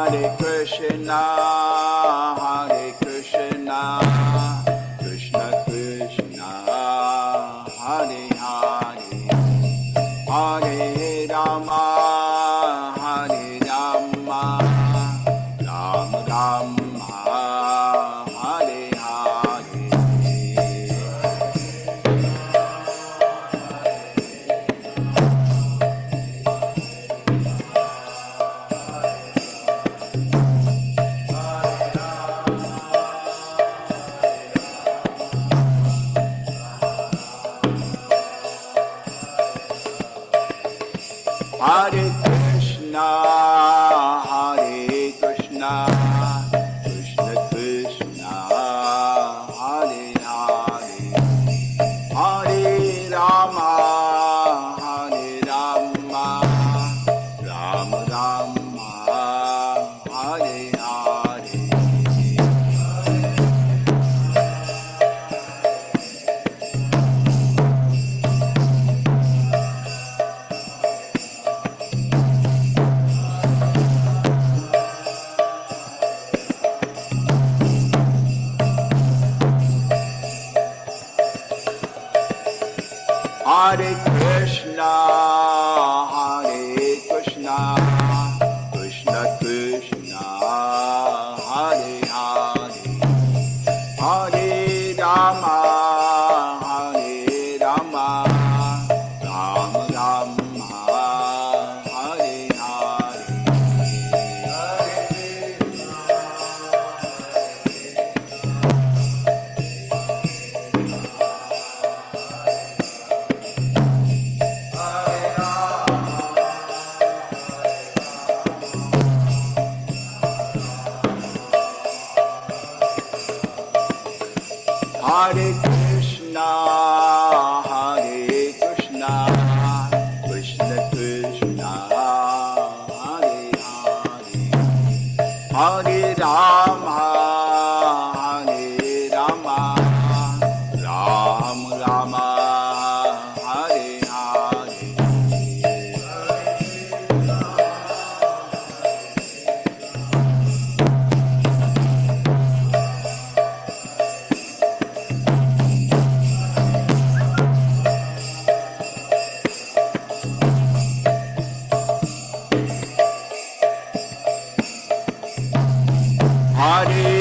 Hare Krishna, Hare Krishna, Krishna Krishna, Hare Hare, Hare Rama, Hare Rama, Rama Rama, Hare Hare. Hare Krishna, Hare Krishna, Krishna Krishna, Hare Hare, Hare Rama, Hare Rama, Rama Rama, Hare Hare. Hare Krishna, Hare Krishna, Krishna Krishna, Hare Hare, Hare Rama, Hare Rama, Rama Rama, Hare Hare. Hare Krishna, Hare Krishna, Krishna Krishna, Hare Hare, Hare Rama, Hare Rama, Rama Rama, Hare Hare. Hare